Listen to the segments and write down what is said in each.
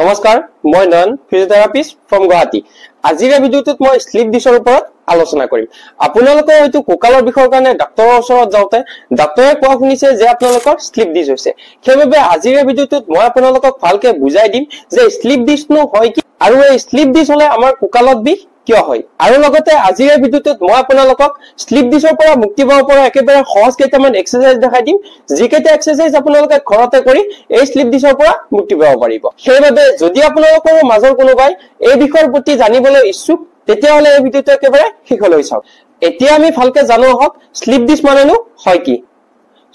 নমস্কাৰ মই নয়ন ফিজিওথেৰাপিষ্ট ফ্ৰম গুৱাহাটী আজিৰ ভিডিঅ'টোত মই স্লিপ ডিছৰ ওপৰত আলোচনা কৰিম আপোনালোকে হয়তো কোকালৰ বিষয়ৰ কাৰণে ডাক্তৰৰ ওচৰত যাওঁতে ডাক্তৰে কোৱা শুনিছে যে আপোনালোকৰ স্লিপ ডিছ হৈছে সেইবাবে আজিৰ ভিডিঅ'টোত মই আপোনালোকক ভালকৈ বুজাই দিম যে স্লিপ ডিছনো হয় কি আৰু এই স্লিপ ডিছ হলে আমাৰ কোকালত বিষ কিয় হয় আৰু লগতে আজিৰ ভিডিঅ'টোত মই আপোনালোকক স্লিপ ডিছৰ পৰা মুক্তি পাব পৰা একেবাৰে সহজ কেইটামান এক্সাৰসাইজ দেখাই দিম যিকেইটা এক্সাৰসাইজ আপোনালোকে ঘৰতে কৰি এই স্লিপ ডিছৰ পৰা মুক্তি পাব পাৰিব সেইবাবে যদি আপোনালোকৰ মাজৰ কোনোবাই এই বিষয়ৰ প্ৰতি জানিবলৈ ইচ্ছুক তেতিয়াহলে এই ভিডিঅ'টো একেবাৰে শেষলৈ চাওক এতিয়া আমি ভালকৈ জানো হওক স্লিপ ডিছ মানেনো হয় কি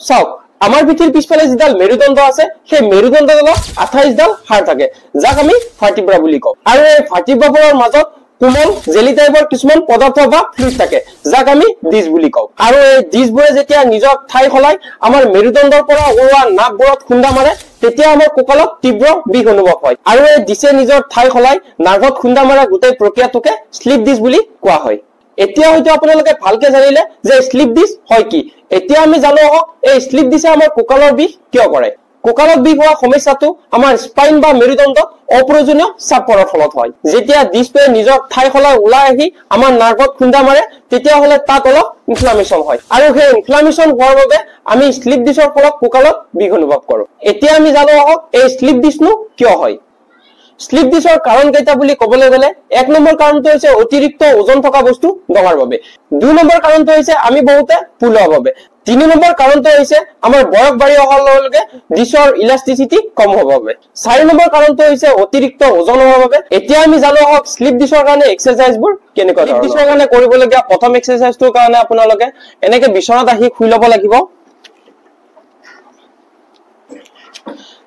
চাওক আমাৰ পিঠিৰ পিছফালে যিডাল মেৰুদণ্ড আছে সেই মেৰুদণ্ডডালত 28 ডাল হাড় থাকে যাক আমি ভাৰ্টিব্ৰা বুলি কওঁ আৰু এই ভাৰ্টিব্ৰাবোৰৰ মাজত কোমল জেলি টাইপৰ কিছুমান পদাৰ্থ বা ফ্লুইড থাকে যাক আমি ডিছ বুলি কওঁ আৰু এই ডিছবোৰে যেতিয়া নিজৰ ঠাই সলাই আমাৰ মেৰুদণ্ডৰ পৰা ওলোৱা নাকবোৰত খুন্দা মাৰে তেতিয়া আমাৰ কঁকালত তীব্ৰ বিষ অনুভৱ হয় আৰু এই ডিছে নিজৰ ঠাই সলাই নাৰ্ভত খুন্দা মাৰা গোটেই প্ৰক্ৰিয়াটোকে স্লিপ ডিছ বুলি কোৱা হয় এতিয়া হয়তো আপোনালোকে ভালকৈ জানিলে যে স্লিপ ডিছ হয় কি এতিয়া আমি জানো এই স্লিপ ডিছে আমাৰ কঁকালৰ বিষ কিয় কৰে কোকালত বিষ হোৱা সমস্যাটো আমাৰ স্পাইন বা মেৰুদণ্ডত অপ্ৰয়োজনীয় চাপ পৰাৰ ফলত হয় যেতিয়া ডিছটোৱে নিজৰ ঠাই সলাই ওলাই আহি আমাৰ নাৰ্ভত খুন্দা মাৰে তেতিয়া হলে তাত অলপ ইনফ্লামেশ্যন হয় আৰু সেই ইনফ্লামেশ্যন হোৱাৰ বাবে আমি স্লিপ ডিছৰ ফলত কোকালত বিষ অনুভৱ কৰোঁ এতিয়া আমি জানো এই স্লিপ ডিছনো কিয় হয় স্লিপ ডিছৰ কাৰণ কেইটা বুলি ক'বলৈ গ'লে এক নম্বৰ কাৰণটো হৈছে অতিৰিক্ত ওজন থকা বস্তু দঙাৰ বাবে দুই নম্বৰ কাৰণটো হৈছে আমি বহুতে পুলোৱাৰ বাবে তিনি নম্বৰ কাৰণটো হৈছে আমাৰ বয়স বাঢ়ি অহাৰ লগে লগে ডিছৰ ইলাষ্টিচিটি কম হোৱাৰ বাবে চাৰি নম্বৰ কাৰণটো হৈছে অতিৰিক্ত ওজন হোৱাৰ বাবে এতিয়া আমি জানো স্লিপ ডিছৰ কাৰণে এক্সাৰসাইজবোৰ কেনেকুৱা স্লিপ ডিছৰ কাৰণে কৰিবলগীয়া প্ৰথম এক্সাৰসাইজটোৰ কাৰণে আপোনালোকে এনেকৈ বিচনাত আহি শুই ল'ব লাগিব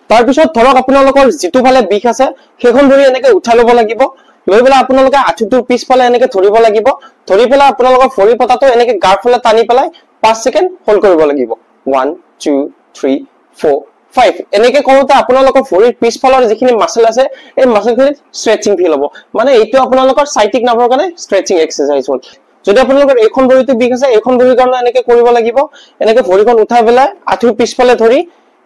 তাৰপিছত ধৰক আপোনালোকৰ যিটো ফালে বিষ আছে সেইখন ধৰি এনেকৈ উঠাই ল'ব লাগিব লৈ পেলাই আপোনালোকে আঁঠুটোৰ পিছফালে এনেকৈ ধৰিব লাগিব ধৰি পেলাই আপোনালোকৰ ভৰি পতাটো এনেকৈ গাৰ ফালে টানি পেলাই 5 সেকেন্ড হোল্ড কৰিব লাগিব 1 2 3 4 5 এনেকৈ কৰোঁতে আপোনালোকৰ ভৰিৰ পিছফালৰ যিখিনি মাসল আছে এই মাসলখিনিত ষ্ট্ৰেচিং ফিল হ'ব মানে এইটো আপোনালোকৰ সাইটিক নাৰ্ভৰ কাৰণে ষ্ট্ৰেচিং এক্সাৰসাইজ হ'ল যদি আপোনালোকৰ এইখন ভৰিটো বিষ আছে এইখন ভৰিৰ কাৰণে এনেকৈ কৰিব লাগিব এনেকৈ ভৰিখন উঠাই পেলাই আঁঠুৰ পিছফালে ধৰি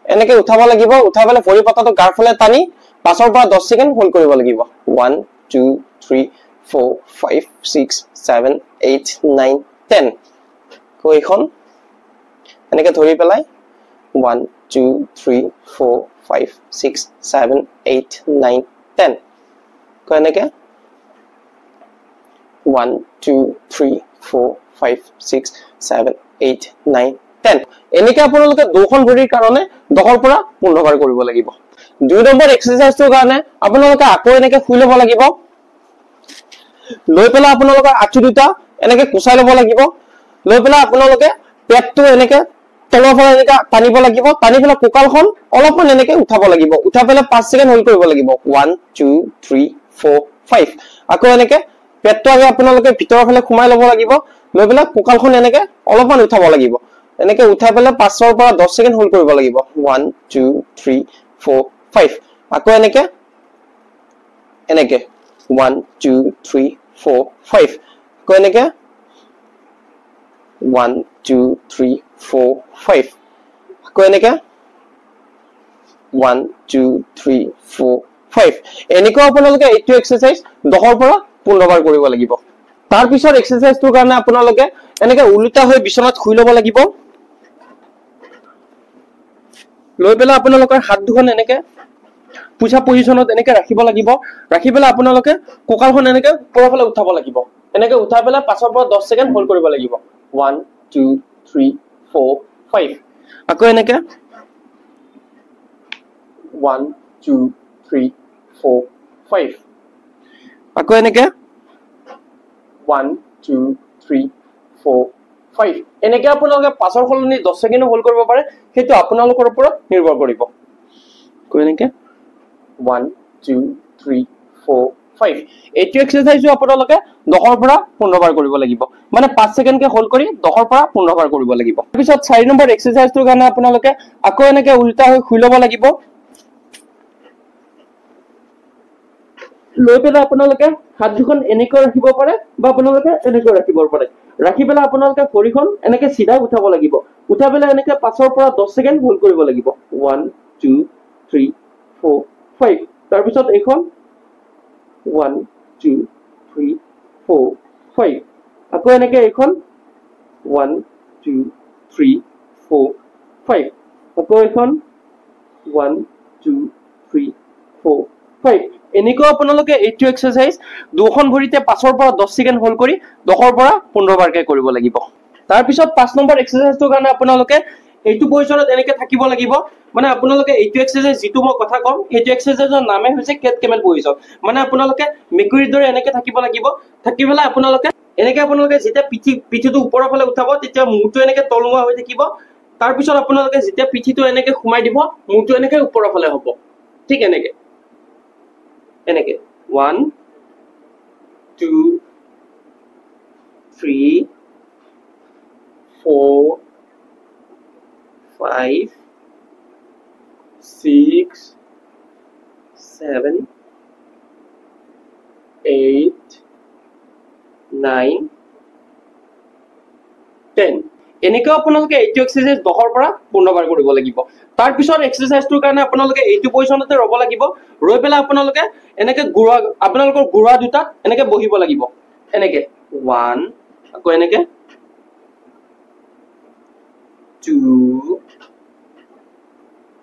এনেকৈ উঠাব লাগিব উঠাই পেলাই ভৰি পতাটো গাৰ ফালে টানি 5 পৰা 10 সেকেন্ড হোল্ড কৰিব লাগিব 1 2 3 4 5 6 7 8 9 10 কোইখন এনেকৈ ধৰি পেলাই 1 2 3 4 5 6 7 8 9 10 কো এনেকৈ 1 2 3 4 5 6 7 8 9 10 এনেকৈ আপোনালোকে দুখন ভৰিৰ কাৰণে 10 পৰা 15 বাৰ কৰিব লাগিব দুই নম্বৰ এক্সাৰসাইজটোৰ কাৰণে আপোনালোকে আকৌ এনেকৈ শুই ল'ব লাগিব লৈ পেলাই আপোনালোকৰ আঁঠু দুটা এনেকৈ কুচাই ল'ব লাগিব লৈ পেলাই আপোনালোকে পেটটো এনেকৈ তলৰ ফালে এনেকৈ টানিব লাগিব টানি পেলাই কোকালখন অলপমান এনেকৈ উঠাব লাগিব উঠাই পেলাই 5 সেকেন্ড হোল্ড কৰিব লাগিব 1 2 3 4 5 আকৌ এনেকৈ পেটটো আগে আপোনালোকে ভিতৰৰ ফালে সোমাই ল'ব লাগিব লৈ পেলাই কোকালখন এনেকৈ অলপমান উঠাব লাগিব এনেকৈ উঠাই পেলাই 5 পৰা 10 সেকেন্ড হোল্ড কৰিব লাগিব 1 2 3 4 5 আকৌ এনেকৈ 1 2 3 4 5 আকৌ এনেকৈ 1 2 3 4 5 আকৌ এনেকৈ 1 2 3 4 5 এনেকৈ আপোনালোকে এইটো এক্সাৰসাইজ 10 পৰা 15 বাৰ কৰিব লাগিব তাৰ পিছত এক্সাৰসাইজটোৰ কাৰণে আপোনালোকে এনেকৈ উল্টা হৈ বিছনাত শুই ল'ব লাগিব লৈ পেলাই আপোনালোকৰ হাত দুখন এনেকৈ পুছা পজিশনত এনেকৈ ৰাখিব লাগিব ৰাখি পেলাই আপোনালোকে কোকালখন এনেকৈ ওপৰৰ ফালে উঠাব লাগিব এনেকৈ উঠাই পেলাই 5 পৰা 10 সেকেন্ড হোল্ড কৰিব লাগিব 1 2 3 4 5 আকৌ এনেকৈ 1 2 3 4 5 আকৌ এনেকৈ 1 2 3 4 5 এনেকৈ আপোনালোকে 5 সলনি 10 সেকেন্ড হোল্ড কৰিব পাৰে সেইটো আপোনালোকৰ ওপৰত নিৰ্ভৰ কৰিব কৈ এনেকৈ 1 2 3 4 5 এইটো এক্সাৰসাইজো আপোনালোকে 10 পৰা 15 বাৰ কৰিব লাগিব মানে 5 সেকেন্ডকে হোল্ড কৰি 10 পৰা 15 বাৰ কৰিব লাগিব তাৰপিছত 4 নম্বৰ এক্সাৰসাইজটোৰ কাৰণে আপোনালোকে আকৌ এনেকৈ উল্টা হৈ শুই ল'ব লাগিব লৈ পেলাই আপোনালোকে হাত দুখন এনেকৈ ৰাখিব পাৰে বা আপোনালোকে এনেকৈ ৰাখিব পাৰে ৰাখি পেলাই আপোনালোকে ভৰিখন এনেকৈ সিধা উঠাব লাগিব উঠাই পেলাই এনেকৈ 5 পৰা 10 সেকেন্ড হোল্ড কৰিব লাগিব 1 2 3 4 5 তাৰ পিছত এইখন 1 2 3 4 5 আকৌ এনেকে এইখন 1 2 3 4 5 আকৌ এইখন 1 2 3 4 5 এনেকৈ আপোনালোকে এইটো এক্সাৰসাইজ দুখন ভৰিতে 5 পৰা 10 সেকেন্ড হোল্ড কৰি 10 পৰা 15 বাৰকে কৰিব লাগিব তাৰ পিছত 5 নম্বৰ এক্সাৰসাইজটোৰ কাৰণে আপোনালোকে এইটো পজিশনত এনেকে থাকিব লাগিব মানে আপোনালোকে এইটো এক্সাৰসাইজ যিটো মই কথা কম এইটো এক্সাৰসাইজৰ নামে হৈছে কেট কেমেল পজিশন মানে আপোনালোকে মেকুৰীৰ দৰে এনেকে থাকিব লাগিব থাকিবেলা আপোনালোকে যেতিয়া পিঠিটো ওপৰৰ ফালে উঠাব তেতিয়া মুটো এনেকে তলুৱা হৈ থাকিব তাৰ পিছত আপোনালোকে যেতিয়া পিঠিটো এনেকে ঘুমাই দিব মুটো এনেকে ওপৰৰ ফালে হ'ব ঠিক এনেকে 1 2 3 4 5 6 7 8 9 10 এনেকৈ আপোনালোকে এইটো এক্সাৰসাইজ 10 পৰা 15 বাৰ কৰিব লাগিব তাৰ পিছত এক্সাৰসাইজটোৰ কাৰণে আপোনালোকে এইটো পজিশনতে ৰব লাগিব ৰৈ পেলাই আপোনালোকে এনেকে গুৰা আপোনালোকৰ গুৰা দুটা এনেকে বহিব লাগিব এনেকে 1 আকৌ এনেকে 2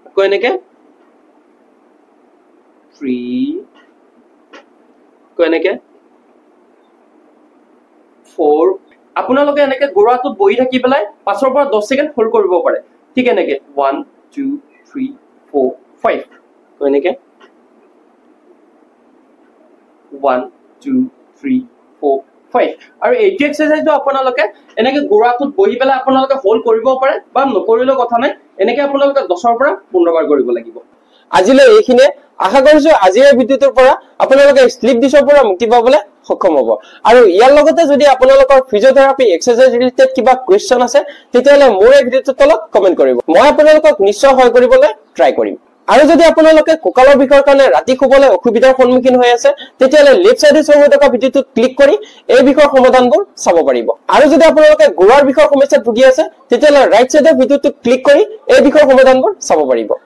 আকৌ এনেকে 3 আকৌ এনেকে 4 আপোনালোকে এনেকে গুৰাটোত বহি থাকি পেলাই 5 পৰা 10 সেকেন্ড হোল্ড কৰিব পাৰে ঠিক এনেকে 1 2 3 4 5 আকৌ এনেকে 1 2 3 4 5 আৰু এইটো এক্সাৰসাইজটো আপোনালোকে এনেকে গুৰাটোত বহি পেলাই আপোনালোকে হোল্ড কৰিব পাৰে বা নকৰিলেও কথা নাই এনেকে আপোনালোকে 10 পৰা 15 বাৰ কৰিব লাগিব আজিলৈ এইখিনিয়ে আশা কৰিছো আজিৰ ভিডিওটোৰ পৰা আপোনালোকে স্লিপ ডিছৰ পৰা মুক্তি পাবলৈ সক্ষম হ'ব আৰু ইয়াৰ লগতে যদি আপোনালোকৰ ফিজিঅথেৰাপি এক্সাৰসাইজ ৰিলেটেড কিবা কোৱেশ্চন আছে তেতিয়ালে মোৰ এই ভিডিওটোৰ তলত কমেন্ট কৰিব মই আপোনালোকক নিশ্চয় সহায় কৰিবলৈ ট্ৰাই কৰিম আৰু যদি আপোনালোকে কোকালৰ বিষয়ৰ কাৰণে ৰাতি শুবলৈ অসুবিধাৰ সন্মুখীন হৈ আছে তেতিয়ালে লেফট সাইডে শো হৈ থকা ভিডিওটো ক্লিক কৰি এই বিষয়ৰ সমাধানবোৰ চাব পাৰিব আৰু যদি আপোনালোকে গুৰাৰ বিষয়ৰ সমস্যাত ভুগি আছে তেতিয়ালে ৰাইট সাইডে ভিডিওটো ক্লিক কৰি এই বিষয়ৰ সমাধানবোৰ চাব পাৰিব